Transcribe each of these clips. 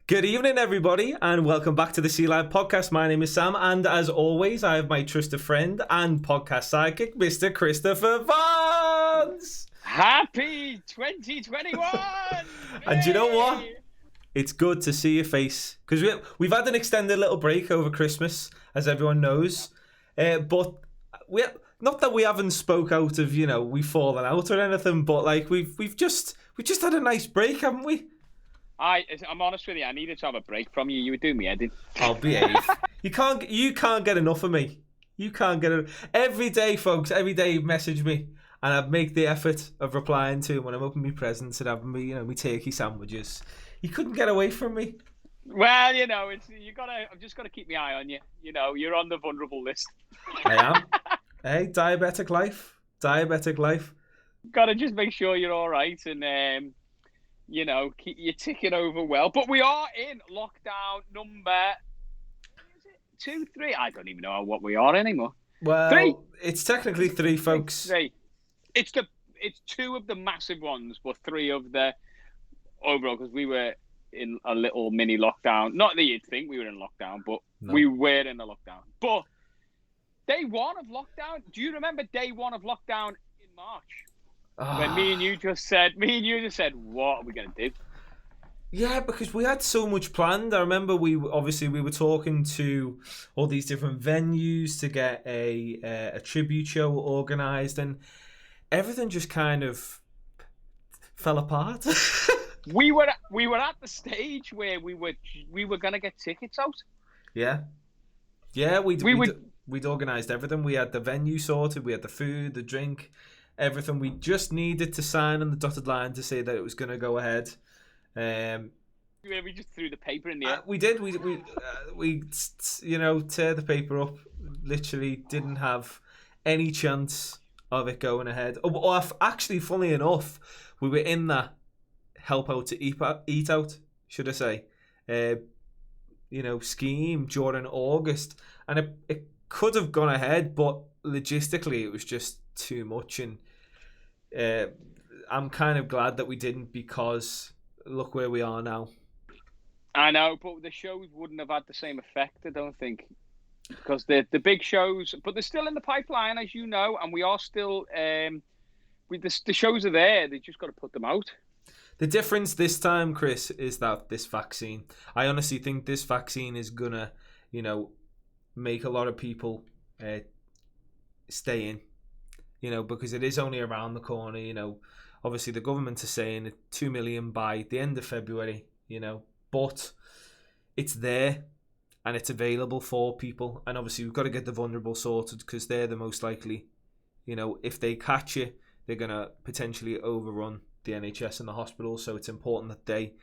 Good evening, everybody, and welcome back to the SCE Live Podcast. My name is Sam, and as always, I have my trusted friend and podcast sidekick, Mr. Christopher Vance. Happy 2021! And do you know what? It's good to see your face, because we've had an extended little break over Christmas, as everyone knows. But not that we haven't spoke out of, we've fallen out or anything, but like we've just had a nice break, haven't we? I'm honest with you. I needed to have a break from you. You were doing me head in. I'll behave. You can't get enough of me. You can't get it. Every day, folks. Every day, you message me, and I make the effort of replying to him when I'm opening my presents and having me, my turkey sandwiches. You couldn't get away from me. Well, I've just gotta keep my eye on you. You're on the vulnerable list. I am. Hey, diabetic life. Gotta just make sure you're all right and keep you ticking over well. But we are in lockdown number 2, 3. I don't even know what we are anymore. Well, 3. It's technically 3, folks. 3. It's 2 of the massive ones, but 3 of the overall, because we were in a little mini lockdown. Not that you'd think we were in lockdown, but we were in a lockdown. But day 1 of lockdown. Do you remember day 1 of lockdown in March? When me and you just said, what are we going to do? Yeah, because we had so much planned. I remember we were talking to all these different venues to get a tribute show organised, and everything just kind of fell apart. we were at the stage where we were going to get tickets out. Yeah, we'd organised everything. We had the venue sorted. We had the food, the drink. Everything. We just needed to sign on the dotted line to say that it was going to go ahead. We just threw the paper in the air. We did. We tear the paper up. Literally didn't have any chance of it going ahead. Actually, funnily enough, we were in that help out to eat out, should I say, scheme during August, and it could have gone ahead, but logistically it was just too much, and I'm kind of glad that we didn't, because look where we are now. I know, but the shows wouldn't have had the same effect, I don't think, because the big shows, but they're still in the pipeline, as you know, and we are still the shows are there. They just got to put them out. The difference this time, Chris, is that this vaccine, I honestly think this vaccine is gonna make a lot of people stay in, because it is only around the corner. Obviously the government is saying 2 million by the end of February, but it's there and it's available for people. And obviously we've got to get the vulnerable sorted, because they're the most likely, if they catch it, they're going to potentially overrun the NHS and the hospitals. So it's important that they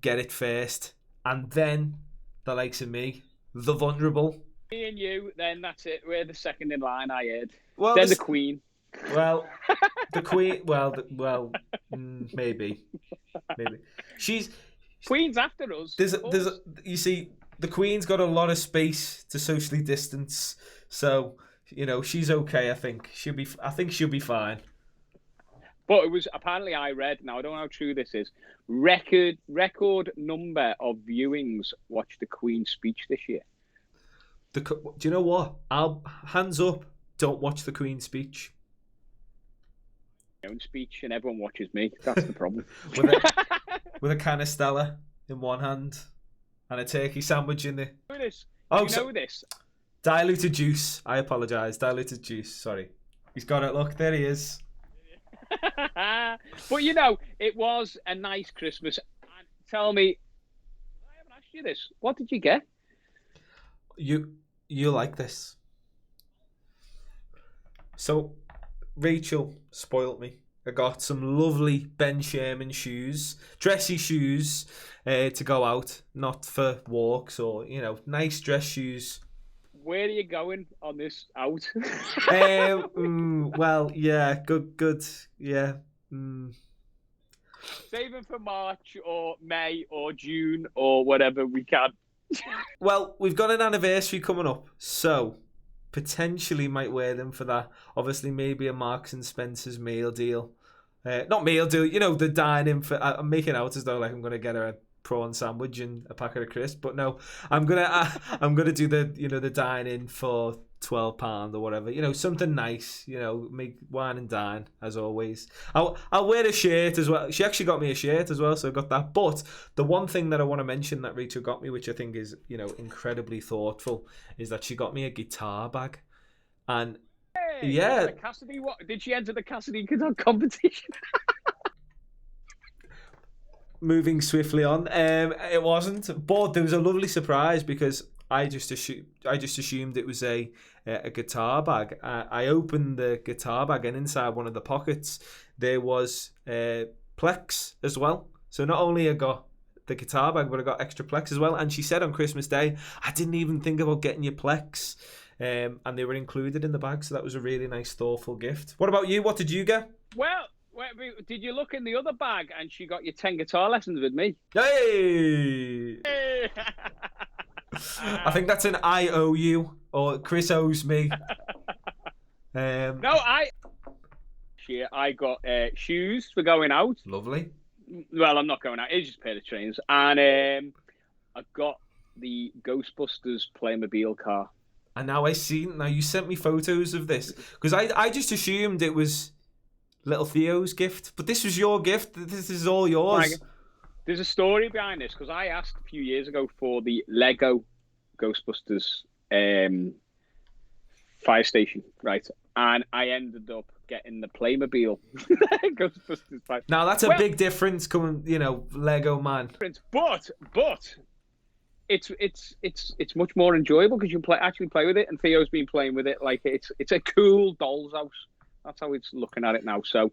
get it first, and then the likes of me, the vulnerable. Me and you, then that's it. We're the second in line, I heard. Well, then the Queen. Well, the Queen. Maybe. She's Queen's after us. You see, the Queen's got a lot of space to socially distance, so she's okay. I think she'll be fine. But it was, apparently I read, now I don't know how true this is, record number of viewings watched the Queen's speech this year. Do you know what? Hands up, don't watch the Queen's speech. My own speech, and everyone watches me. That's the problem. with a can of Stella in one hand and a turkey sandwich in the... know this? Diluted juice. I apologise. Diluted juice. Sorry. He's got it. Look, there he is. But it was a nice Christmas. And tell me, I haven't asked you this. What did you get? You like this. So, Rachel spoilt me. I got some lovely Ben Sherman shoes, dressy shoes, to go out, not for walks or nice dress shoes. Where are you going on this out? Well, yeah, good, yeah. Saving for March or May or June or whatever we can. Well, we've got an anniversary coming up, so potentially might wear them for that. Obviously, maybe a Marks and Spencer's meal deal. Not meal deal, the dining for... I'm making out as though like I'm going to get her prawn sandwich and a packet of crisps. But no, I'm gonna do the the dine in for £12 or whatever. Something nice. Make wine and dine as always. I'll wear a shirt as well. She actually got me a shirt as well, so I got that. But the one thing that I want to mention that Rachel got me, which I think is incredibly thoughtful, is that she got me a guitar bag, and yeah, Cassidy. What did she enter the Cassidy guitar competition? Moving swiftly on, it wasn't, but there was a lovely surprise because I just assumed it was a guitar bag. I opened the guitar bag, and inside one of the pockets there was Plex as well. So not only I got the guitar bag, but I got extra Plex as well. And she said on Christmas Day, I didn't even think about getting you Plex, and they were included in the bag. So that was a really nice, thoughtful gift. What about you? What did you get? Well, did you look in the other bag and she got you 10 guitar lessons with me? Hey! I think that's an I owe you, or Chris owes me. No, I got shoes for going out. Lovely. Well, I'm not going out. It's just a pair of trainers. And I got the Ghostbusters Playmobil car. And now you sent me photos of this, because I just assumed it was little Theo's gift, but this was your gift. This is all yours. There's a story behind this, because I asked a few years ago for the Lego Ghostbusters fire station, right? And I ended up getting the Playmobil Ghostbusters fire. Now that's a big difference coming, Lego man. But it's much more enjoyable because you actually play with it, and Theo's been playing with it like it's a cool doll's house. That's how it's looking at it now. So,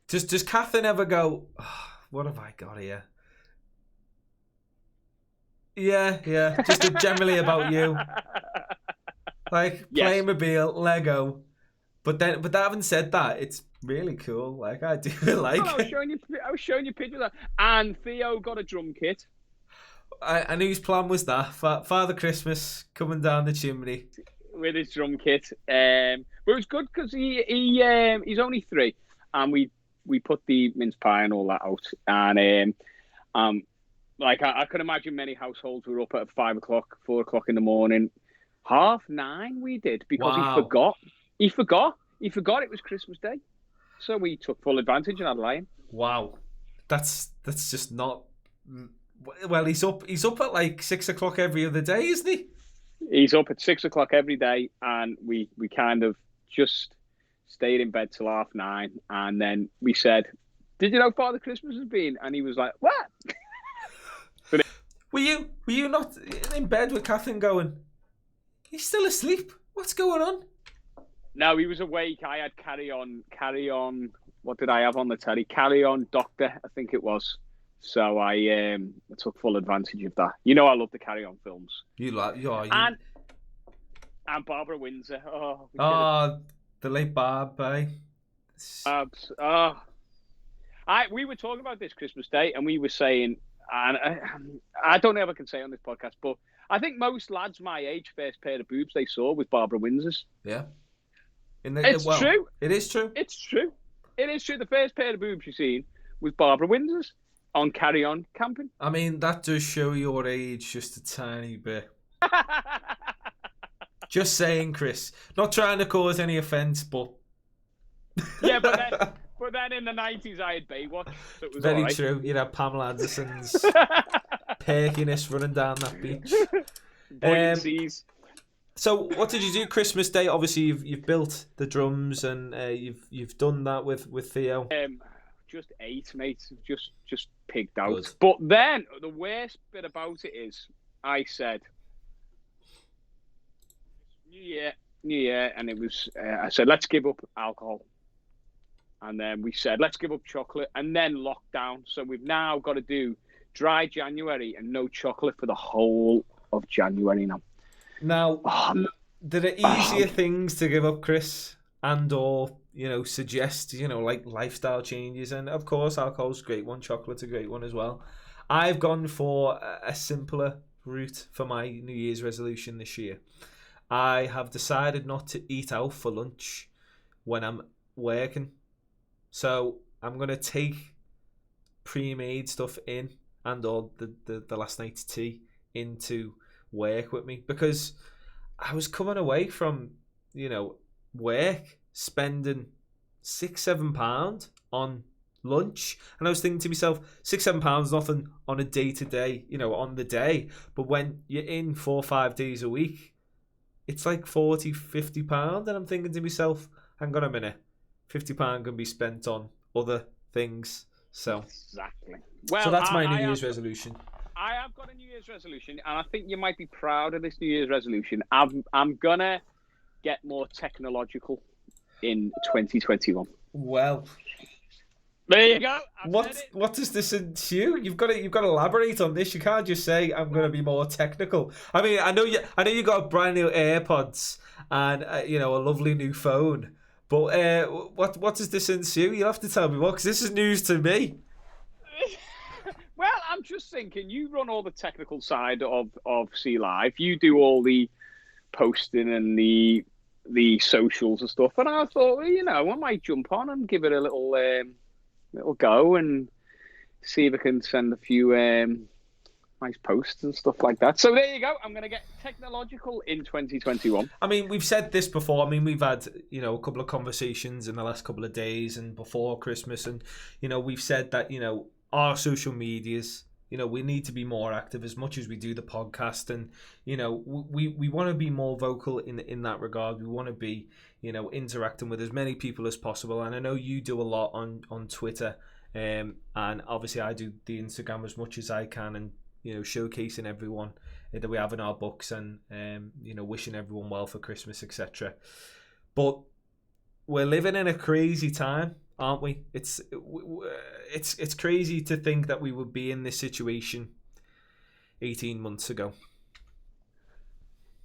does Catherine ever go, oh, what have I got here? Yeah. Just generally about you, like Playmobil, Lego. But having said that, it's really cool. Like I do like. I was showing you pictures of that, and Theo got a drum kit. And whose plan was that? Father Christmas coming down the chimney with his drum kit. But it was good because he's only 3, and we put the mince pie and all that out, and like I can imagine many households were up at 5 o'clock, 4 o'clock in the morning, 9:30 we did, because he forgot it was Christmas Day, so we took full advantage and had a lie-in. Wow, that's just not. Well, he's up at like 6 o'clock every other day, isn't he? He's up at 6 o'clock every day, and we kind of just stayed in bed till 9:30, and then we said, "Did you know Father Christmas has been?" And he was like, "What?" Were you not in bed with Catherine going, "He's still asleep? What's going on?" No, he was awake. I had Carry On. What did I have on the telly? Carry On Doctor, I think it was. So I took full advantage of that. I love the Carry On films. And Barbara Windsor. The late Barb, eh? We were talking about this Christmas Day, and we were saying, and I don't know if I can say on this podcast, but I think most lads my age, first pair of boobs they saw was Barbara Windsor's. Yeah. It's true. It is true. It's true. It is true. The first pair of boobs you seen was Barbara Windsor's. On Carry On camping. I mean, that does show your age just a tiny bit. Just saying, Chris. Not trying to cause any offence, but... Yeah, but then in the 90s I had Baywatch. So it was very right. true. You'd have Pamela Anderson's perkiness running down that beach. Buoyancies. So what did you do Christmas Day? Obviously, you've built the drums and you've done that with Theo. Just ate, mate. Just pigged out. Good. But then the worst bit about it is, I said, New Year, and it was. I said, let's give up alcohol, and then we said, let's give up chocolate, and then lockdown. So we've now got to do dry January and no chocolate for the whole of January now. Now, there are easier things to give up, Chris, and/or suggest, like lifestyle changes. And of course, alcohol's a great one, chocolate's a great one as well. I've gone for a simpler route for my New Year's resolution this year. I have decided not to eat out for lunch when I'm working. So I'm going to take pre-made stuff in and all the last night's tea into work with me, because I was coming away from, work spending £6-7 on lunch, and I was thinking to myself, £6-7 nothing on a day to day, on the day, but when you're in 4 or 5 days a week, it's like £40-50, and I'm thinking to myself, hang on a minute, £50 can be spent on other things. So exactly. Well, so that's my New Year's resolution. I have got a New Year's resolution, and I think you might be proud of this New Year's resolution. I'm gonna get more technological in 2021. Well, there you go. What does this ensue? You've got to elaborate on this. You can't just say I'm going to be more technical. I mean, I know you got brand new AirPods and a lovely new phone. But what does this ensue? You'll have to tell me what, because this is news to me. Well, I'm just thinking, you run all the technical side of SCE Live. You do all the posting and the socials and stuff. And I thought, I might jump on and give it a little go and see if I can send a few nice posts and stuff like that. So there you go. I'm going to get technological in 2021. I mean, we've said this before. I mean, we've had, a couple of conversations in the last couple of days and before Christmas. And, we've said that, our social medias, we need to be more active as much as we do the podcast. And, we want to be more vocal in that regard. We want to be, interacting with as many people as possible. And I know you do a lot on Twitter. And obviously I do the Instagram as much as I can, and, showcasing everyone that we have in our books, and, wishing everyone well for Christmas, etc. But we're living in a crazy time, aren't we? It's crazy to think that we would be in this situation 18 months ago.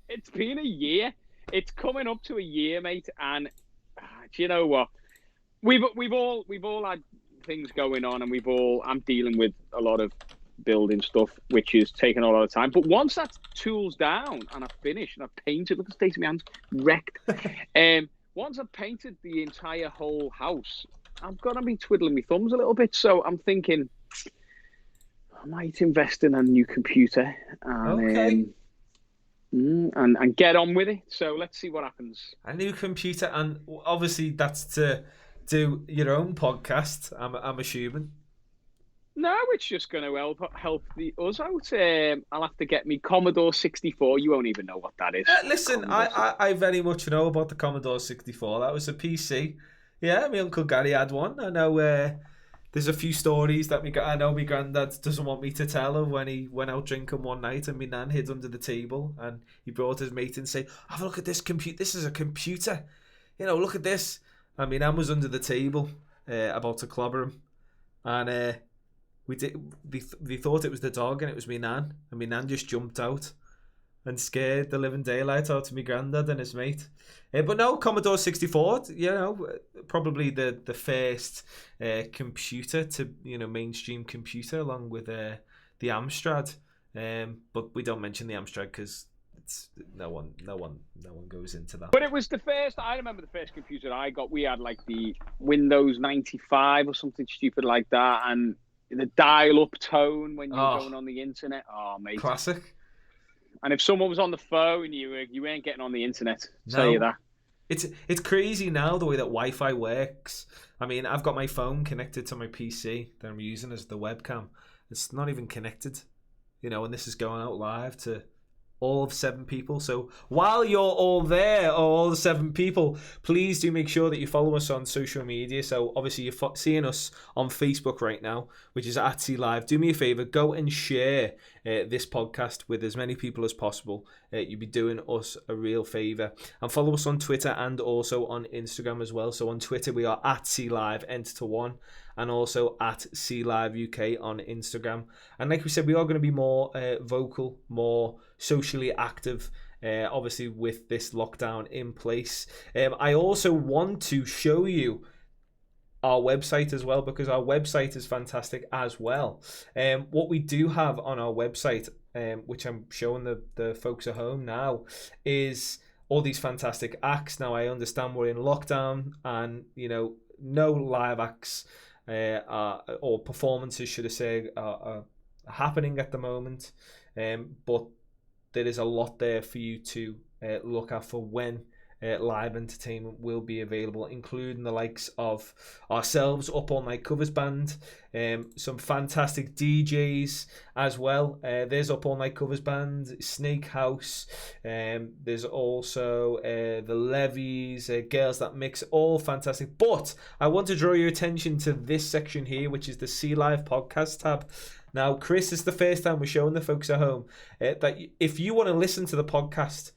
It's been a year. It's coming up to a year, mate. And do you know what? We've all had things going on, and I'm dealing with a lot of building stuff, which is taking a lot of time. But once that tool's down and I've finished and I've painted, look at the state of my hands, wrecked. Once I've painted the entire whole house, I'm going to be twiddling my thumbs a little bit. So I'm thinking I might invest in a new computer and, and get on with it. So let's see what happens. A new computer, and obviously that's to do your own podcast, I'm assuming. No, it's just going to help us out. I'll have to get me Commodore 64. You won't even know what that is. Listen, I very much know about the Commodore 64. That was a PC. Yeah, my Uncle Gary had one. I know there's a few stories that I know my granddad doesn't want me to tell of when he went out drinking one night and my nan hid under the table and he brought his mate and say, have a look at this computer. This is a computer. Look at this. And my nan was under the table about to clobber him. And they thought it was the dog, and it was me nan, and me nan just jumped out and scared the living daylight out of me granddad and his mate. But no, Commodore 64, probably the first computer to mainstream computer, along with the Amstrad. But we don't mention the Amstrad because it's no one goes into that. But it was the first. I remember the first computer I got. We had like the Windows 95 or something stupid like that, and the dial-up tone when you were going on the internet. Oh, mate. Classic. And if someone was on the phone, you weren't getting on the internet. I'll tell you that. It's crazy now the way that Wi-Fi works. I mean, I've got my phone connected to my PC that I'm using as the webcam. It's not even connected, and this is going out live to all of 7 people. So while you're all there, all the 7 people, please do make sure that you follow us on social media. So obviously you're seeing us on Facebook right now, which is at SCE Live. Do me a favor, go and share this podcast with as many people as possible. You'd be doing us a real favor. And follow us on Twitter and also on Instagram as well. So on Twitter we are at SCE Live Enter to One, and also at SCE Live UK on Instagram. And like we said, we are going to be more vocal, more socially active, obviously with this lockdown in place. I also want to show you our website as well, because our website is fantastic as well. What we do have on our website, which I'm showing the folks at home now, is all these fantastic acts. Now I understand we're in lockdown and no live acts or performances, should I say, are happening at the moment, but there is a lot there for you to look at for when live entertainment will be available, including the likes of ourselves, Up All Night Covers Band, some fantastic DJs as well. There's Up All Night Covers Band, Snake House, there's also the Levies, Girls That Mix, all fantastic. But I want to draw your attention to this section here, which is the SCE Live Podcast tab. Now, Chris, it's the first time we're showing the folks at home that if you want to listen to the podcast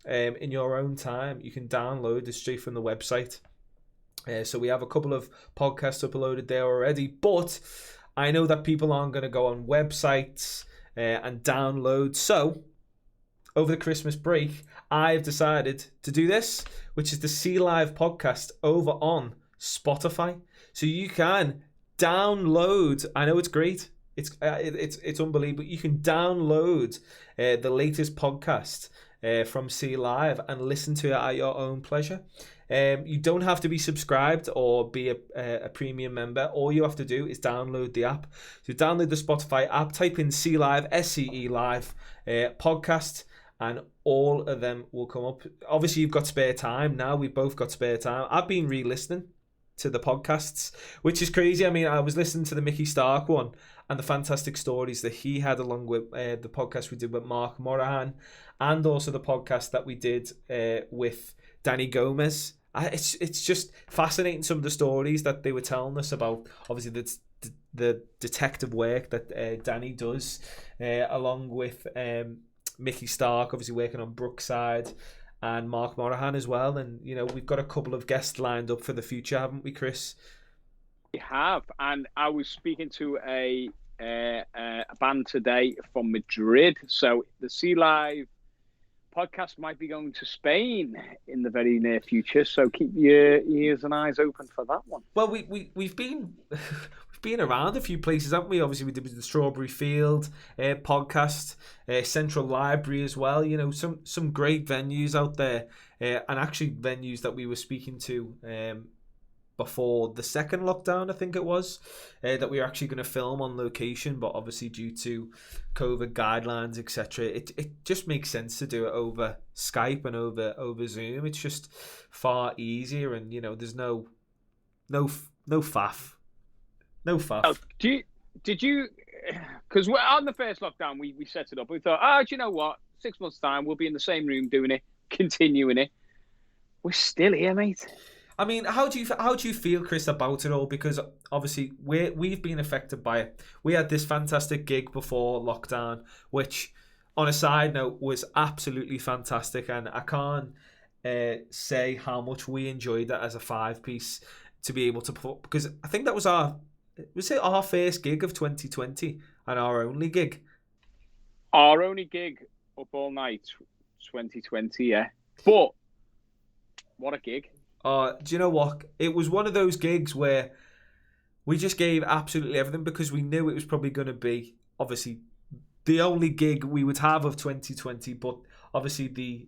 in your own time, you can download it straight from the website. So we have a couple of podcasts uploaded there already, but I know that people aren't going to go on websites and download. So over the Christmas break, I've decided to do this, which is the SCE Live podcast over on Spotify. So you can download. I know it's great. It's unbelievable. You can download the latest podcast from SCE Live and listen to it at your own pleasure. You don't have to be subscribed or be a premium member. All you have to do is download the app. So download the Spotify app, type in SCE Live, SCE Live podcast, and all of them will come up. Obviously, you've got spare time now. We've both got spare time. I've been re-listening to the podcasts, which is crazy. I mean, I was listening to the Mickey Stark one and the fantastic stories that he had, along with the podcast we did with Mark Morahan, and also the podcast that we did with Danny Gomez. It's just fascinating, some of the stories that they were telling us about, obviously the detective work that Danny does, along with Mickey Stark, obviously working on Brookside, and Mark Morahan as well. And you know, we've got a couple of guests lined up for the future, haven't we, Chris? We have, and I was speaking to a band today from Madrid. So the SCE Live podcast might be going to Spain in the very near future. So keep your ears and eyes open for that one. Well, we've been we've been around a few places, haven't we? Obviously, we did the Strawberry Field podcast, Central Library as well. You know, some great venues out there, and actually venues that we were speaking to before the second lockdown, I think it was, that we were actually going to film on location, but obviously due to COVID guidelines, etc., it just makes sense to do it over Skype and over Zoom. It's just far easier, and you know, there's no faff. Oh, did you? Because on the first lockdown, we set it up. We thought, do you know what? 6 months' time, we'll be in the same room doing it, continuing it. We're still here, mate. I mean, how do you feel, Chris, about it all? Because obviously we've been affected by it. We had this fantastic gig before lockdown, which, on a side note, was absolutely fantastic, and I can't say how much we enjoyed that as a 5-piece to be able to put, because I think that was our first gig of 2020 and our only gig. Our only gig, Up All Night 2020, yeah. But what a gig. Do you know what? It was one of those gigs where we just gave absolutely everything, because we knew it was probably going to be, obviously, the only gig we would have of 2020. But obviously the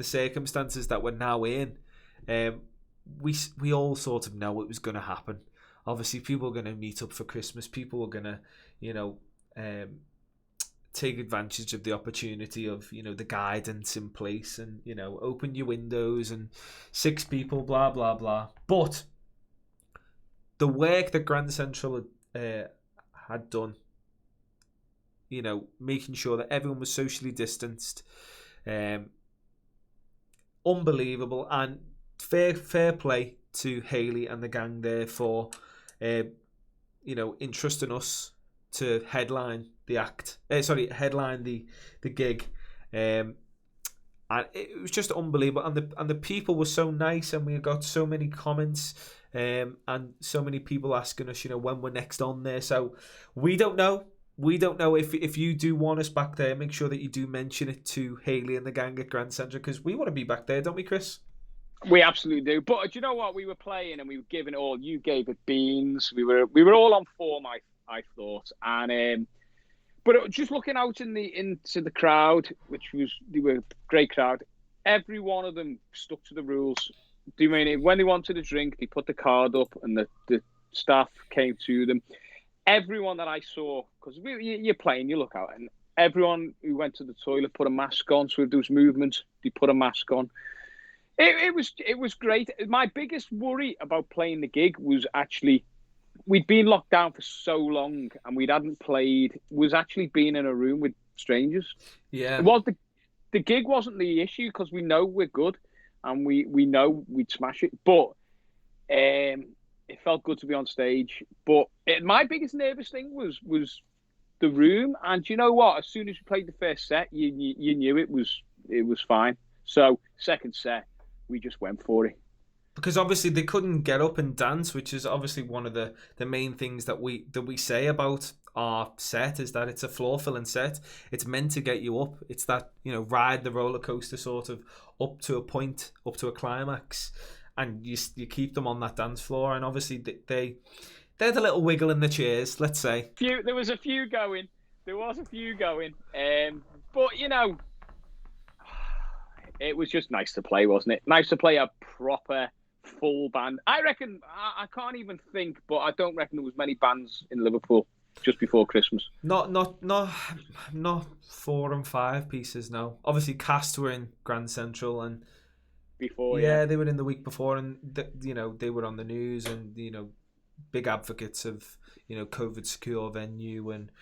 circumstances that we're now in, we all sort of know it was going to happen. Obviously, people are going to meet up for Christmas. People are going to, you know, take advantage of the opportunity of, you know, the guidance in place, and, you know, open your windows and 6 people, blah blah blah. But the work that Grand Central had done, you know, making sure that everyone was socially distanced, unbelievable. And fair play to Hayley and the gang there for you know, entrusting us to headline the headline the gig, and it was just unbelievable. And the people were so nice, and we got so many comments, and so many people asking us, you know, when we're next on there. So we don't know if you do want us back there. Make sure that you do mention it to Hayley and the gang at Grand Central, because we want to be back there, don't we, Chris? We absolutely do. But do you know what? We were playing and we were giving it all. You gave it beans. We were all on form, I thought. And but just looking out into the crowd, they were a great crowd. Every one of them stuck to the rules. When they wanted a drink, they put the card up, and the staff came to them. Everyone that I saw because you're playing, you look out, and everyone who went to the toilet put a mask on. So if there was movement, they put a mask on. It was great. My biggest worry about playing the gig was actually we'd been locked down for so long and we hadn't played. Was actually being in a room with strangers. Yeah, it was the gig wasn't the issue because we know we're good and we know we'd smash it. But it felt good to be on stage. But my biggest nervous thing was the room. And you know what? As soon as we played the first set, you knew it was fine. So second set, we just went for it. Because obviously they couldn't get up and dance, which is obviously one of the main things that we say about our set, is that it's a floor filling set. It's meant to get you up. It's that, ride the roller coaster sort of up to a point, up to a climax, and you keep them on that dance floor. And obviously they're the little wiggle in the chairs, let's say. There was a few going. But it was just nice to play, wasn't it? Nice to play a proper full band. I reckon, I can't even think, but I don't reckon there was many bands in Liverpool just before Christmas. Not 4 and 5 pieces, no. Obviously Cast were in Grand Central and before, yeah, they were in the week before, and they were on the news, and big advocates of COVID secure venue, and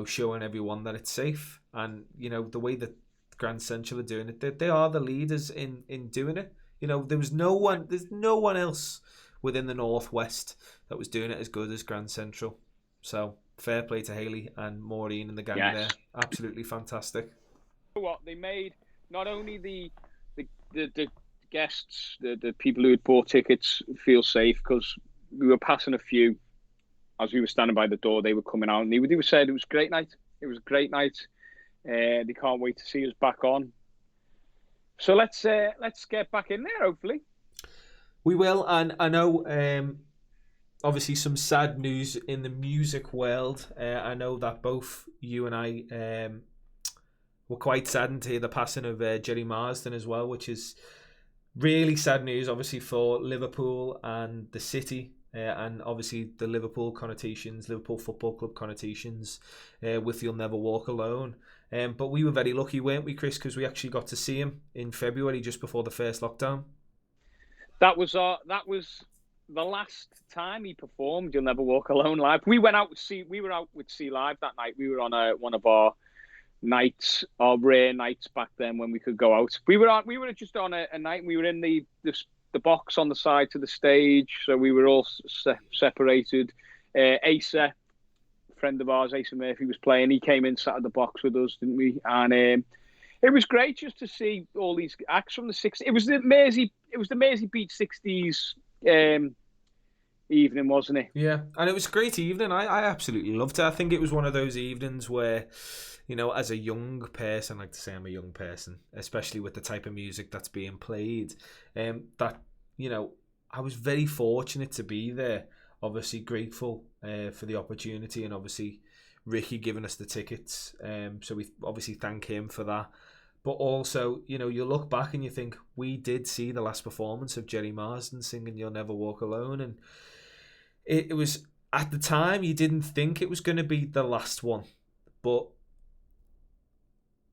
showing everyone that it's safe, and the way that Grand Central are doing it, they are the leaders in doing it. There's no one else within the Northwest that was doing it as good as Grand Central. So fair play to Hayley and Maureen and the gang there. Absolutely fantastic. What they made, not only the guests, the people who had bought tickets feel safe, because we were passing a few as we were standing by the door. They were coming out and they were saying it was a great night. It was a great night. They can't wait to see us back on. So let's get back in there, hopefully. We will, and I know obviously some sad news in the music world. I know that both you and I were quite saddened to hear the passing of Jerry Marsden as well, which is really sad news, obviously, for Liverpool and the city. And obviously the Liverpool connotations, Liverpool Football Club connotations with You'll Never Walk Alone. But we were very lucky, weren't we, Chris? Because we actually got to see him in February, just before the first lockdown. That was the last time he performed You'll Never Walk Alone live. We were out with SCE Live that night. We were on one of our nights, our rare nights back then when we could go out. We were just on a night. We were in the box on the side to the stage, so we were all separated. Asa, friend of ours, Asa Murphy, was playing. He came in, sat at the box with us, didn't we? And it was great just to see all these acts from the 60s. It was the Mersey Beat 60s evening, wasn't it? Yeah, and it was a great evening. I absolutely loved it. I think it was one of those evenings where, as a young person, I like to say I'm a young person, especially with the type of music that's being played, that, I was very fortunate to be there. Obviously grateful for the opportunity, and obviously Ricky giving us the tickets. So we obviously thank him for that. But also, you look back and you think, we did see the last performance of Jerry Marsden singing You'll Never Walk Alone. And it was, at the time, you didn't think it was going to be the last one. But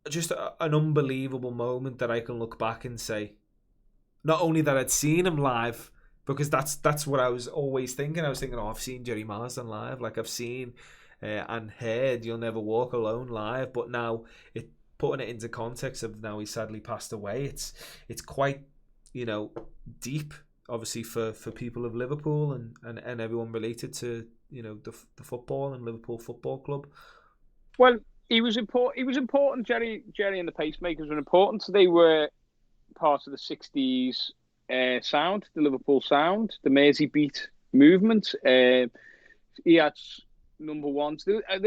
just an unbelievable moment that I can look back and say, not only that I'd seen him live, because that's what I was always thinking. I was thinking, I've seen Jerry Marsden live. Like, I've seen and heard You'll Never Walk Alone live. But now, putting it into context of now he's sadly passed away, it's quite, deep, obviously, for people of Liverpool and everyone related to, the football and Liverpool Football Club. Well, he was important. Jerry and the Pacemakers were important. They were part of the 60s sound, the Liverpool sound, the Mersey Beat movement. He had number ones.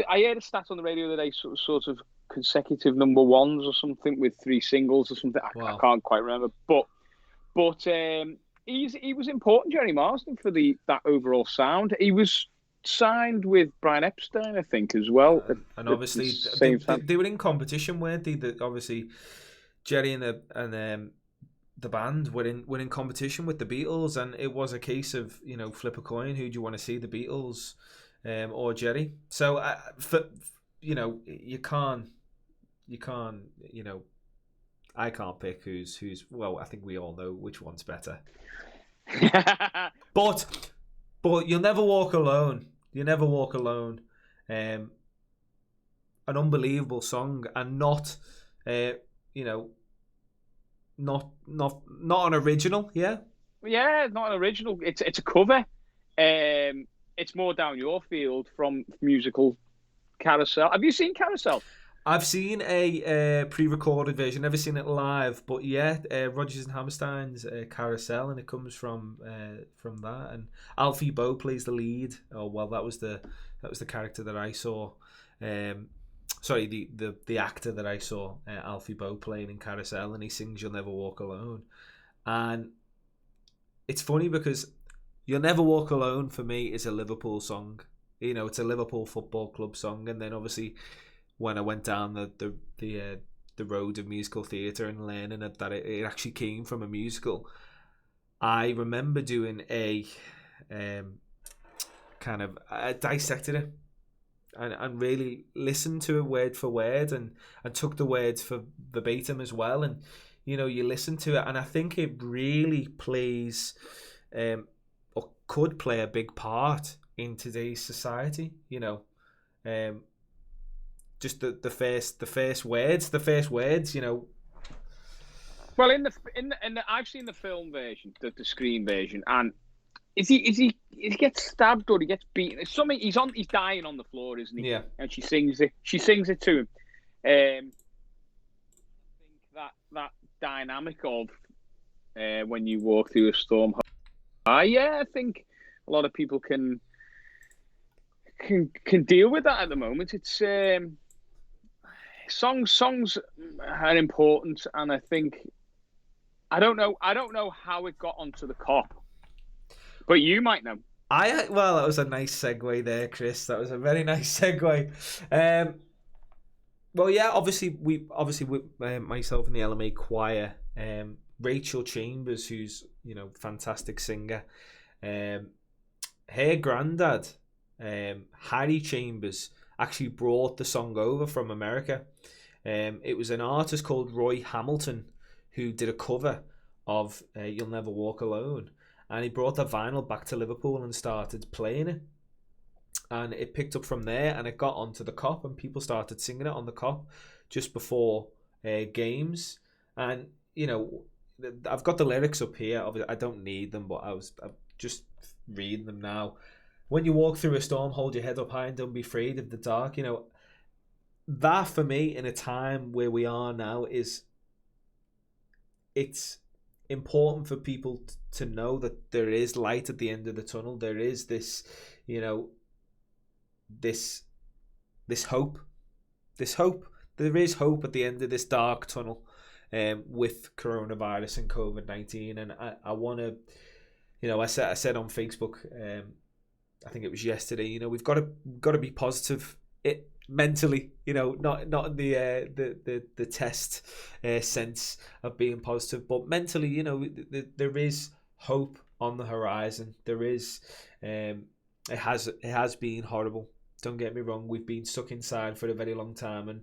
I heard a stat on the radio the other day, sort of consecutive number ones or something, with 3 singles or something. Wow. I can't quite remember, but he was important, Jerry Marsden, for that overall sound. He was signed with Brian Epstein, I think, as well. And obviously they were in competition, weren't they? Obviously Jerry and the band were in competition with the Beatles, and it was a case of, flip a coin, who do you want to see, the Beatles or Jerry. So you can't, I can't pick who's. Well, I think we all know which one's better. But You'll Never Walk Alone. You Never Walk Alone. An unbelievable song, and not, not an original. Yeah. Yeah, not an original. It's a cover. It's more down your field from musical Carousel. Have you seen Carousel? I've seen a pre-recorded version. Never seen it live, but yeah, Rodgers and Hammerstein's Carousel, and it comes from that. And Alfie Boe plays the lead. Oh well, that was the character that I saw. Sorry, the actor that I saw, Alfie Boe, playing in Carousel, and he sings "You'll Never Walk Alone." And it's funny because "You'll Never Walk Alone" for me is a Liverpool song. It's a Liverpool Football Club song, and then obviously, when I went down the road of musical theatre and learning that it actually came from a musical, I remember doing I dissected it and really listened to it word for word and took the words for verbatim as well. And you listen to it, and I think it really plays or could play a big part in today's society. Just the first words. Well, in the I've seen the film version, the screen version, and is he gets stabbed or he gets beaten? It's something. He's dying on the floor, isn't he? Yeah. And she sings it to him. I think that dynamic of when you walk through a storm. I think a lot of people can deal with that at the moment. It's songs are important, and I think I don't know how it got onto the Cop, but you might know. Well, that was a nice segue there, Chris. That was a very nice segue. Well, yeah, obviously with myself in the LMA choir, Rachel Chambers, who's fantastic singer, her granddad, Harry Chambers, actually brought the song over from America. It was an artist called Roy Hamilton who did a cover of "You'll Never Walk Alone," and he brought that vinyl back to Liverpool and started playing it. And it picked up from there, and it got onto the Cop, and people started singing it on the Cop just before games. And I've got the lyrics up here. Obviously, I don't need them, but I'm just reading them now. When you walk through a storm, hold your head up high and don't be afraid of the dark. That for me, in a time where we are now, it's important for people to know that there is light at the end of the tunnel. There is this, this hope. There is hope at the end of this dark tunnel, with coronavirus and COVID-19. And I want to, I said on Facebook, I think it was yesterday, we've got to be positive mentally, not in the test sense of being positive, but mentally, there is hope on the horizon. There is, it has been horrible. Don't get me wrong. We've been stuck inside for a very long time, and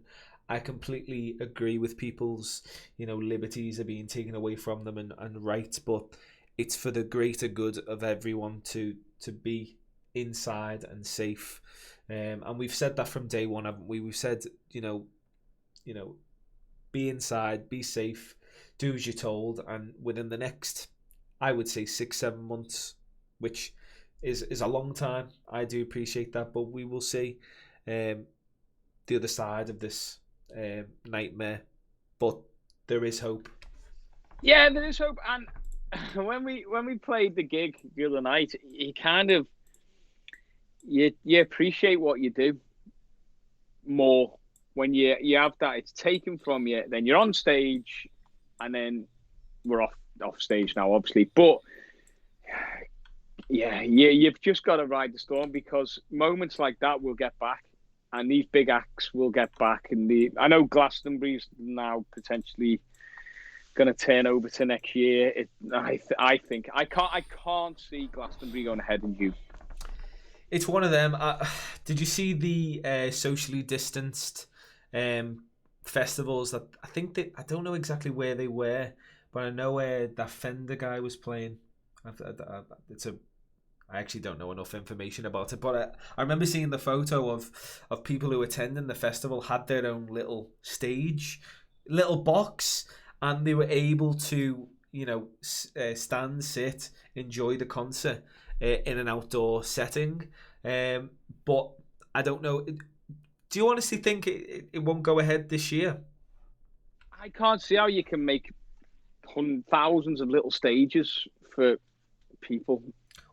I completely agree with people's, liberties are being taken away from them and rights, but it's for the greater good of everyone to be inside and safe. And we've said that from day one, haven't we? We've said, be inside, be safe, do as you're told, and within the next, I would say 6-7 months, which is a long time. I do appreciate that, but we will see the other side of this nightmare. But there is hope. Yeah, there is hope. And when we played the gig the other night, you kind of you appreciate what you do more when you have that. It's taken from you, then you're on stage, and then we're off stage now, obviously. But yeah, you've just got to ride the storm, because moments like that will get back, and these big acts will get back. And I know Glastonbury's now potentially going to turn over to next year. I think I can't see Glastonbury going ahead in June. It's one of them. Did you see the socially distanced festivals that I don't know exactly where they were, but I know that Fender guy was playing. I actually don't know enough information about it, but I remember seeing the photo of people who attending the festival had their own little stage, little box, and they were able to, stand, sit, enjoy the concert in an outdoor setting. But I don't know. Do you honestly think it won't go ahead this year? I can't see how you can make thousands of little stages for people.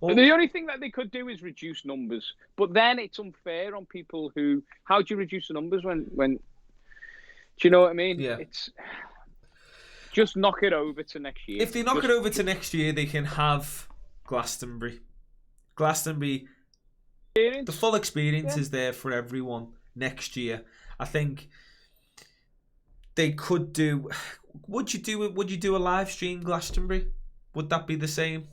Well, the only thing that they could do is reduce numbers, but then it's unfair on people who. How do you reduce the numbers when? Do you know what I mean? Yeah. It's just knock it over to next year. If they knock it over to next year, they can have Glastonbury. The full experience is there for everyone next year. I think they could do. Would you do a live stream Glastonbury? Would that be the same?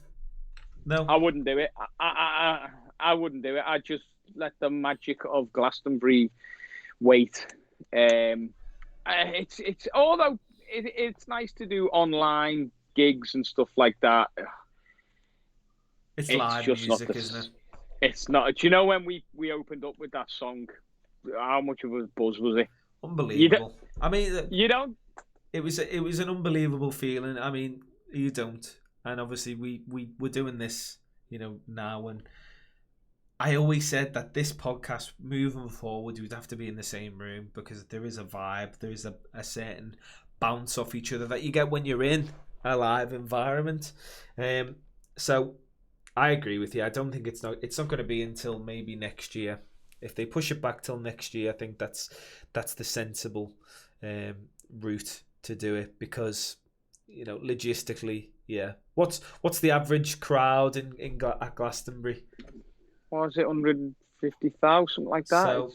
No, I wouldn't do it. I wouldn't do it. I'd just let the magic of Glastonbury wait. It's although it's nice to do online gigs and stuff like that. It's live just music, isn't it? It's not. Do you know when we opened up with that song? How much of a buzz was it? Unbelievable. I mean, you don't. It was an unbelievable feeling. I mean, you don't. And obviously, we're doing this, now. And I always said that this podcast, moving forward, would have to be in the same room because there is a vibe, there is a certain bounce off each other that you get when you're in a live environment. So I agree with you. I don't think it's not going to be until maybe next year. If they push it back till next year, I think that's the sensible route to do it because logistically. Yeah. What's the average crowd at Glastonbury? What was it, 150,000, something like that? So,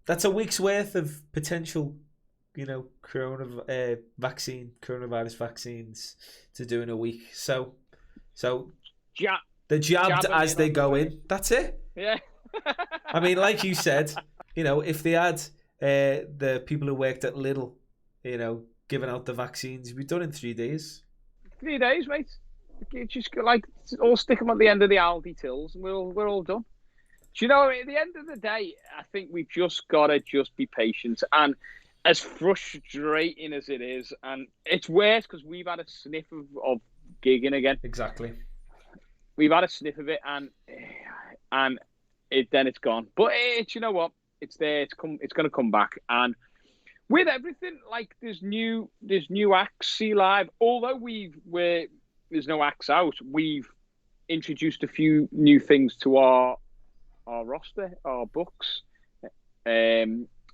that's a week's worth of potential, coronavirus vaccines to do in a week. So they're jabbed as they go in. That's it. Yeah. I mean, like you said, if they had the people who worked at Lidl, giving out the vaccines, we've done in 3 days. 3 days, mate. Just all stick them at the end of the Aldi tills, and we're all done. Do you know? At the end of the day, I think we've just gotta be patient. And as frustrating as it is, and it's worse because we've had a sniff of gigging again. Exactly. We've had a sniff of it, and then it's gone. But you know what? It's there. It's going to come back, and. With everything, like there's new acts, SCE Live. Although there's no acts out, we've introduced a few new things to our roster, our books,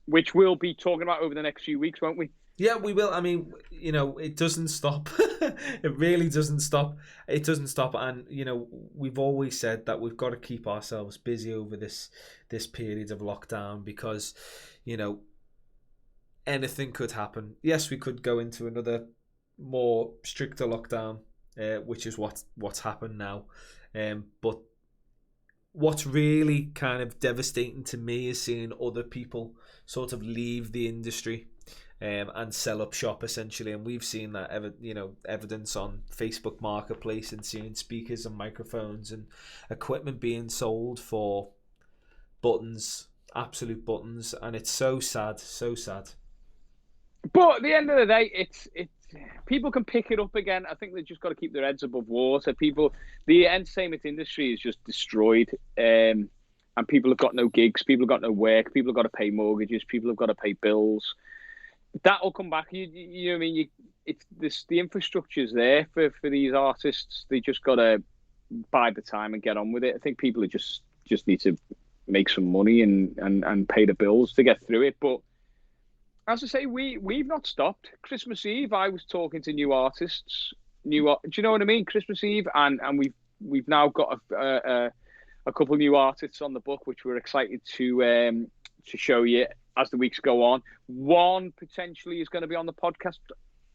which we'll be talking about over the next few weeks, won't we? Yeah, we will. I mean, it doesn't stop. It really doesn't stop. It doesn't stop, and we've always said that we've got to keep ourselves busy over this period of lockdown because, anything could happen. Yes, we could go into another more stricter lockdown, which is what's happened now. But what's really kind of devastating to me is seeing other people sort of leave the industry and sell up shop essentially. And we've seen that evidence on Facebook Marketplace and seeing speakers and microphones and equipment being sold for buttons, absolute buttons, and it's so sad, so sad. But at the end of the day, it's people can pick it up again. I think they've just got to keep their heads above water. The entertainment industry is just destroyed, and people have got no gigs. People have got no work. People have got to pay mortgages. People have got to pay bills. That'll come back. You know what I mean? The infrastructure's there for these artists. They just got to bide the time and get on with it. I think people are just need to make some money and pay the bills to get through it. But as I say, we've not stopped. Christmas Eve, I was talking to new artists. Do you know what I mean? Christmas Eve, and we've now got a couple of new artists on the book, which we're excited to show you as the weeks go on. One potentially is going to be on the podcast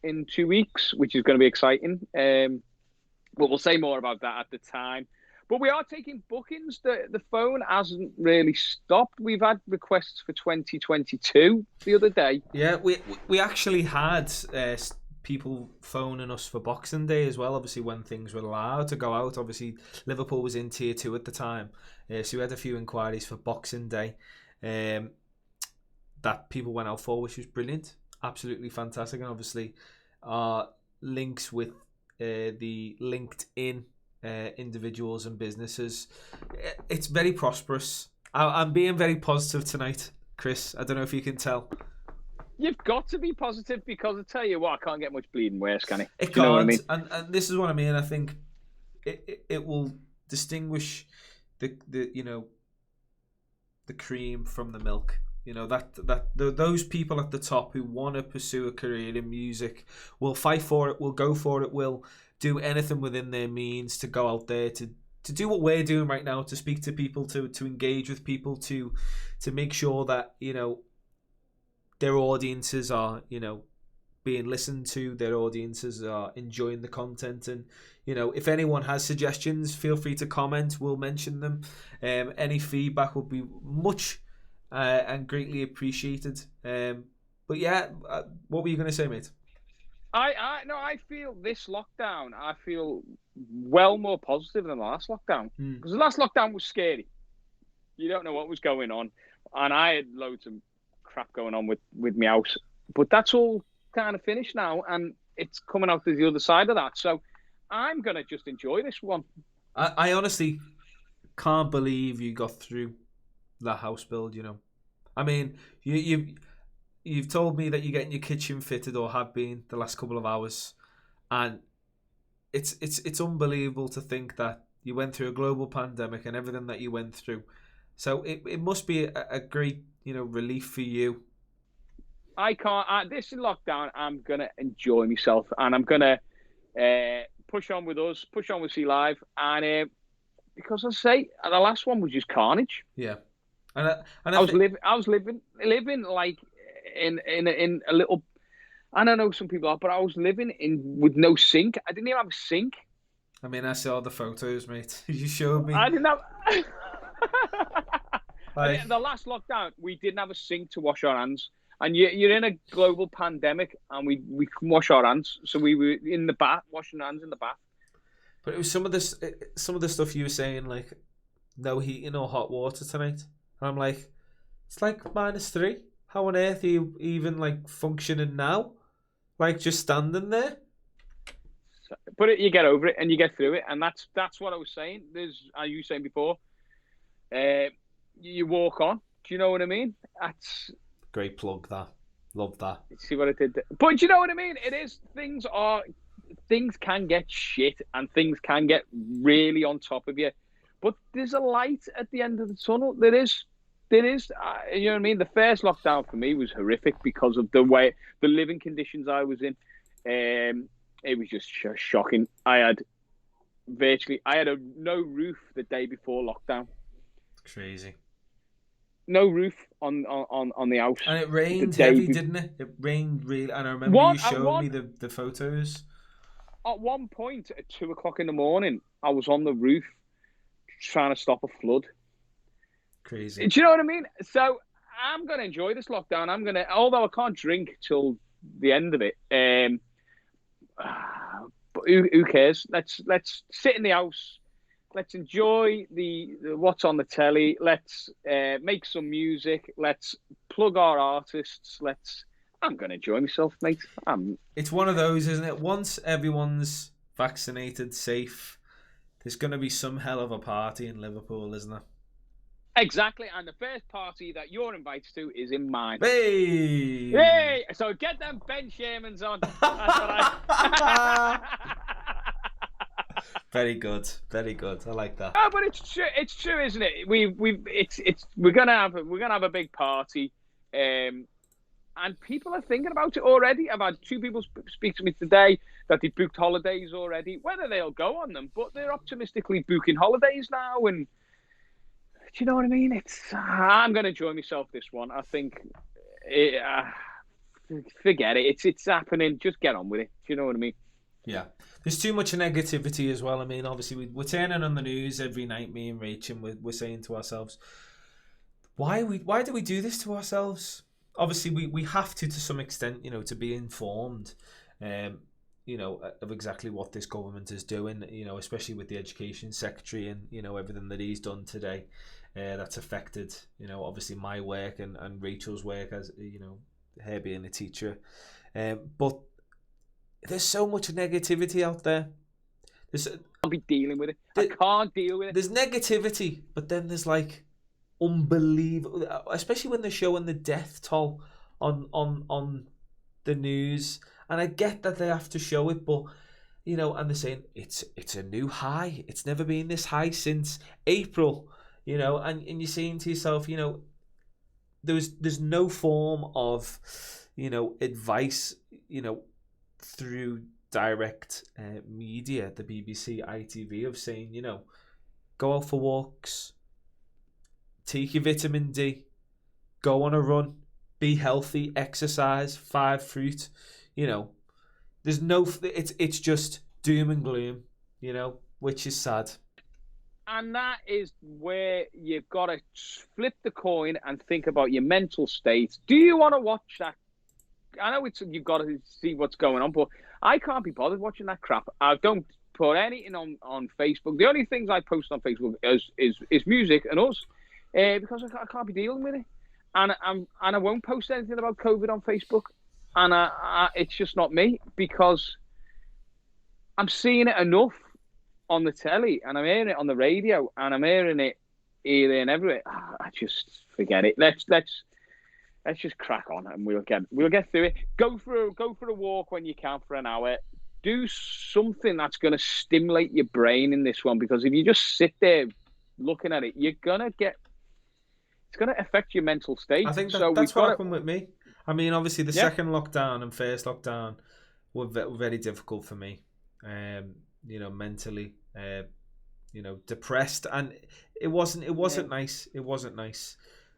in 2 weeks, which is going to be exciting. But we'll say more about that at the time. But we are taking bookings. The phone hasn't really stopped. We've had requests for 2022 the other day. Yeah, we actually had people phoning us for Boxing Day as well, obviously when things were allowed to go out. Obviously Liverpool was in Tier 2 at the time, so we had a few inquiries for Boxing Day that people went out for, which was brilliant, absolutely fantastic. And obviously our links with the LinkedIn individuals and businesses, it's very prosperous. I'm being very positive tonight, Chris. I don't know if you can tell. You've got to be positive, because I tell you what, I can't get much bleeding worse, can it? It can't. You know what I mean? And this is what I mean. I think it will distinguish the cream from the milk. You know, those people at the top who want to pursue a career in music will fight for it, will go for it, will do anything within their means to go out there to do what we're doing right now, to speak to people, to engage with people, to make sure that, you know, their audiences are, you know, being listened to, their audiences are enjoying the content. And, you know, if anyone has suggestions, feel free to comment. We'll mention them. Any feedback will be much and greatly appreciated. But yeah, what were you going to say, mate? I feel this lockdown, I feel well more positive than the last lockdown. Because the last lockdown was scary. You don't know what was going on. And I had loads of crap going on with my house. But that's all kind of finished now, and it's coming out to the other side of that. So I'm going to just enjoy this one. I honestly can't believe you got through that house build, you know. I mean, you've told me that you're getting your kitchen fitted, or have been, the last couple of hours, and it's unbelievable to think that you went through a global pandemic and everything that you went through. So it must be a great, you know, relief for you. I can't. This is lockdown. I'm gonna enjoy myself, and I'm gonna push on with us, push on with SCE Live, and because I say the last one was just carnage. Yeah, I was living like in a little. I don't know, some people are, but I was living with no sink. I didn't even have a sink. I mean, I saw the photos, mate. You showed me. I didn't have. The last lockdown, we didn't have a sink to wash our hands. And you're in a global pandemic, and we can wash our hands. So we were in the bath, washing our hands in the bath. But it was some of the stuff you were saying, like no heating or hot water tonight. And I'm like, it's like -3. How on earth are you even like functioning now? Like just standing there? But you get over it and you get through it, and that's what I was saying. As you were saying before, you walk on. Do you know what I mean? That's great plug. That, love that. See what I did there? But do you know what I mean? It is, things can get shit, and things can get really on top of you. But there's a light at the end of the tunnel. There is. You know what I mean? The first lockdown for me was horrific because of the living conditions I was in. It was just shocking. I had no roof the day before lockdown. Crazy. No roof on the house. And it rained heavy, didn't it? It rained really. And I remember you showed me the photos. At one point at 2:00 in the morning, I was on the roof trying to stop a flood. Crazy. Do you know what I mean? So I'm going to enjoy this lockdown. Although I can't drink till the end of it. But who cares? Let's sit in the house. Let's enjoy the what's on the telly. Let's make some music. Let's plug our artists. I'm going to enjoy myself, mate. It's one of those, isn't it? Once everyone's vaccinated, safe, there's going to be some hell of a party in Liverpool, isn't there? Exactly, and the first party that you're invited to is in mine. Hey! Hey! So get them Ben Shermans on. That's what Very good, very good. I like that. Oh, but it's true. It's true, isn't it? We're gonna have a big party, and people are thinking about it already. I've had 2 people speak to me today that they booked holidays already. Whether they'll go on them, but they're optimistically booking holidays now. And do you know what I mean? I'm going to enjoy myself this one. I think, forget it. It's happening. Just get on with it. Do you know what I mean? Yeah. There's too much negativity as well. I mean, obviously, we're turning on the news every night, me and Rach, and we're saying to ourselves, why do we do this to ourselves? Obviously, we have to some extent, to be informed, of exactly what this government is doing, especially with the education secretary and, everything that he's done today. That's affected, obviously my work and Rachel's work as, her being a teacher. But there's so much negativity out there. I can't be dealing with it. I can't deal with it. There's negativity, but then there's like unbelievable, especially when they're showing the death toll on the news. And I get that they have to show it, but and they're saying it's a new high. It's never been this high since April. And you're saying to yourself, there's no form of advice, through direct media, the BBC, ITV, of saying, go out for walks, take your vitamin D, go on a run, be healthy, exercise, 5 fruit. There's no, it's just doom and gloom, which is sad. And that is where you've got to flip the coin and think about your mental state. Do you want to watch that? I know you've got to see what's going on, but I can't be bothered watching that crap. I don't put anything on Facebook. The only things I post on Facebook is music and us, because I can't be dealing with it. And I won't post anything about COVID on Facebook. And it's just not me, because I'm seeing it enough on the telly, and I'm hearing it on the radio, and I'm hearing it here and everywhere. I just forget it. Let's just crack on, and we'll get through it. Go for a walk when you can for an hour. Do something that's going to stimulate your brain in this one, because if you just sit there looking at it, it's going to affect your mental state. I think that's what happened with me. I mean, obviously the second lockdown and first lockdown were very difficult for me. Mentally, depressed, and it wasn't nice. It wasn't nice.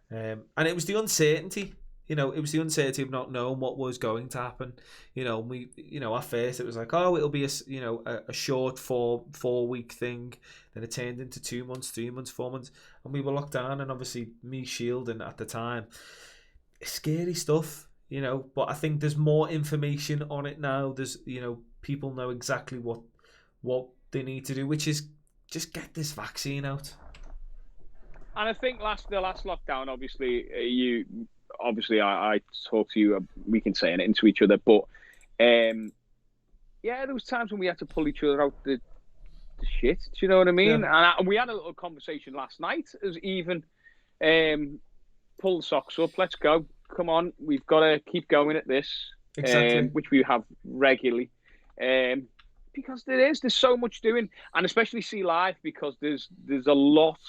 And it was the uncertainty. It was the uncertainty of not knowing what was going to happen. At first it was like, oh, it'll be a short 4-week thing. Then it turned into 2 months, 3 months, 4 months, and we were locked down. And obviously me shielding at the time, scary stuff. But I think there's more information on it now. There's people know exactly what they need to do, which is just get this vaccine out. And I think the last lockdown, I talk to you, we can say anything to each other, but there was times when we had to pull each other out the shit. Do you know what I mean? Yeah. And we had a little conversation last night as even pull the socks up, let's go. Come on, we've got to keep going at this, exactly. Which we have regularly. Because there's so much doing, and especially SCE Live, because there's a lot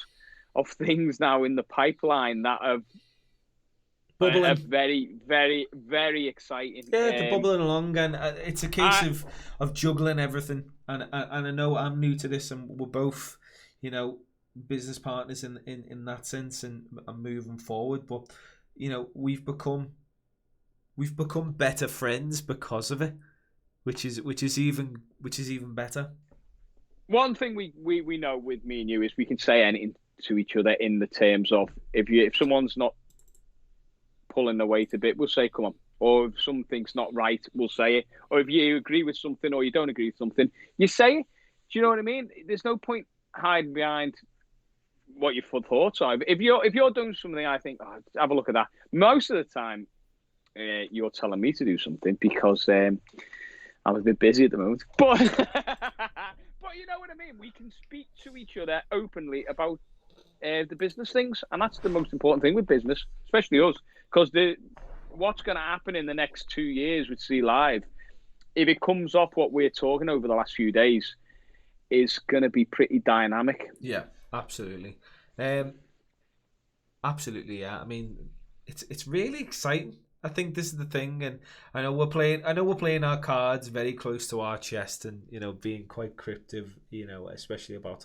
of things now in the pipeline that are very, very, very exciting. Yeah, they're bubbling along, and it's a case of juggling everything. And I know I'm new to this, and we're both, business partners in that sense, and moving forward. But we've become better friends because of it. Which is even better. One thing we know with me and you is we can say anything to each other in the terms of if someone's not pulling their weight a bit, we'll say, come on. Or if something's not right, we'll say it. Or if you agree with something or you don't agree with something, you say it. Do you know what I mean? There's no point hiding behind what your thoughts are. If you're doing something, I think, have a look at that. Most of the time, you're telling me to do something because I'm a bit busy at the moment. But but you know what I mean? We can speak to each other openly about the business things, and that's the most important thing with business, especially us, because what's going to happen in the next 2 years with SCE Live, if it comes off what we're talking over the last few days, is going to be pretty dynamic. Yeah, absolutely. Absolutely, yeah. I mean, it's really exciting. I think this is the thing, and I know we're playing our cards very close to our chest, and being quite cryptic, especially about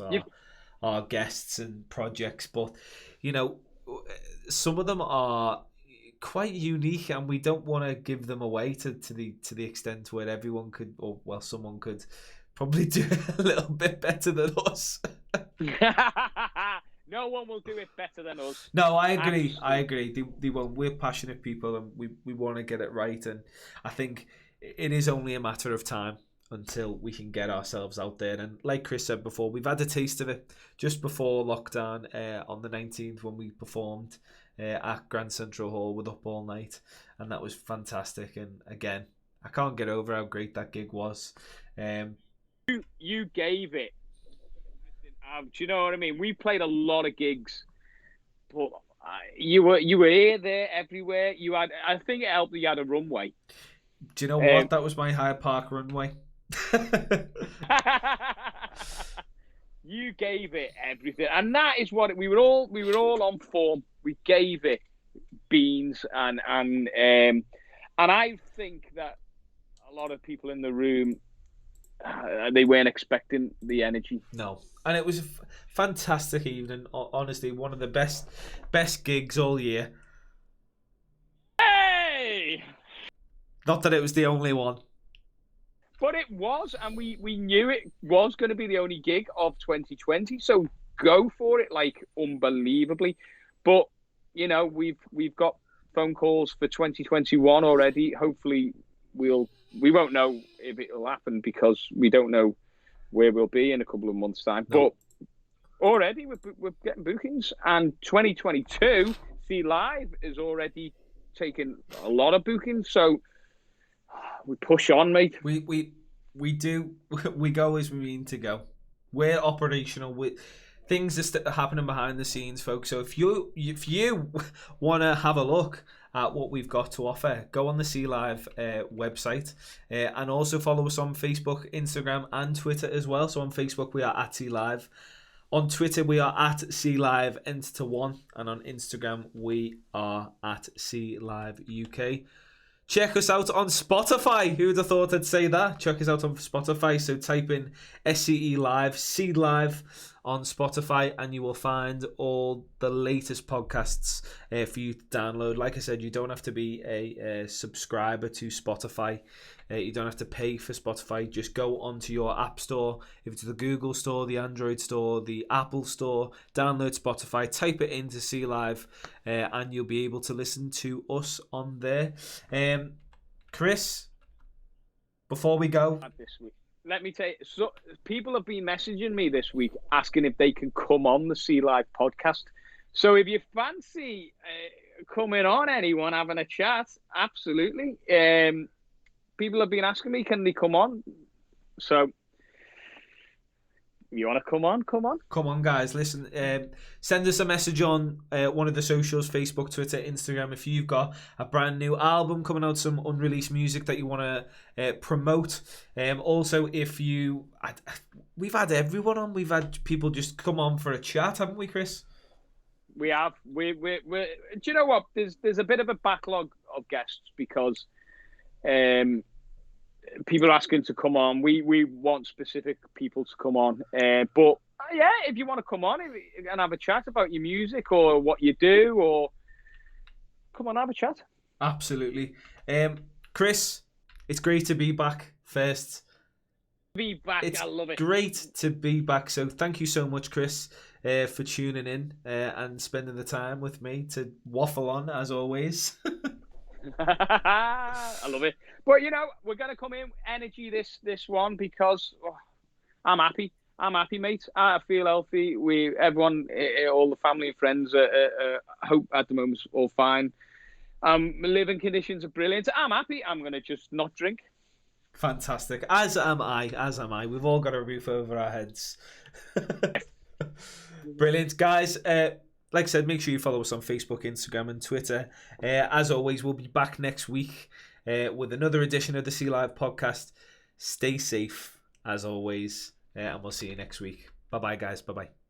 our guests and projects. But some of them are quite unique, and we don't want to give them away to the extent where everyone could, or well, someone could probably do it a little bit better than us. No one will do it better than us. No, I agree. I agree. They won't. We're passionate people, and we want to get it right. And I think it is only a matter of time until we can get ourselves out there. And like Chris said before, we've had a taste of it just before lockdown on the 19th when we performed at Grand Central Hall with Up All Night, and that was fantastic. And again, I can't get over how great that gig was. You gave it. Do you know what I mean? We played a lot of gigs, but you were here, there, everywhere. You had. I think it helped that you had a runway. Do you know what? That was my Hyde Park runway. You gave it everything, and that is what we were all on form. We gave it beans, and I think that a lot of people in the room they weren't expecting the energy. No, and it was a fantastic evening. Honestly, one of the best gigs all year. Hey! Not that it was the only one. But it was, and we knew it was going to be the only gig of 2020. So go for it, like, unbelievably. But you know, we've got phone calls for 2021 already. Hopefully, we won't know if it'll happen because we don't know where we'll be in a couple of months' time. No. But already we're getting bookings, and 2022 SCE Live is already taking a lot of bookings. So. We push on, mate. We do. We go as we mean to go. We're operational. Things are happening behind the scenes, folks. So if you want to have a look at what we've got to offer, go on the SCE Live website, and also follow us on Facebook, Instagram, and Twitter as well. So on Facebook we are at SCE Live. On Twitter we are at SCE Live Enter1, and on Instagram we are at SCE Live UK. Check us out on Spotify. Who'd have thought I'd say that? Check us out on Spotify. So type in SCE Live, SCE Live on Spotify, and you will find all the latest podcasts for you to download. Like I said, you don't have to be a subscriber to Spotify. You don't have to pay for Spotify. Just go onto your app store. If it's the Google store, the Android store, the Apple store, download Spotify, type it into SCE Live, and you'll be able to listen to us on there. Chris, before we go, this week, let me tell you, so people have been messaging me this week asking if they can come on the SCE Live podcast. So if you fancy coming on, anyone having a chat, absolutely. People have been asking me, can they come on? So, you want to come on? Come on. Come on, guys. Listen, send us a message on one of the socials, Facebook, Twitter, Instagram, if you've got a brand new album coming out, some unreleased music that you want to promote. Also, we've had everyone on. We've had people just come on for a chat, haven't we, Chris? We have. Do you know what? There's a bit of a backlog of guests because people are asking to come on. We want specific people to come on. But yeah, if you want to come on and have a chat about your music or what you do, or come on, have a chat. Absolutely. Chris, it's great to be back first. Be back. I love it. Great to be back. So thank you so much, Chris, for tuning in and spending the time with me to waffle on, as always. I love it. But you know, we're gonna come in energy this one because I'm happy, mate. I feel healthy. Everyone, all the family and friends, hope at the moment's all fine. Living conditions are brilliant. I'm happy. I'm gonna just not drink. Fantastic. As am I. We've all got a roof over our heads. Brilliant, guys. Like I said, make sure you follow us on Facebook, Instagram, and Twitter. As always, we'll be back next week with another edition of the SCE Live podcast. Stay safe, as always, and we'll see you next week. Bye-bye, guys. Bye-bye.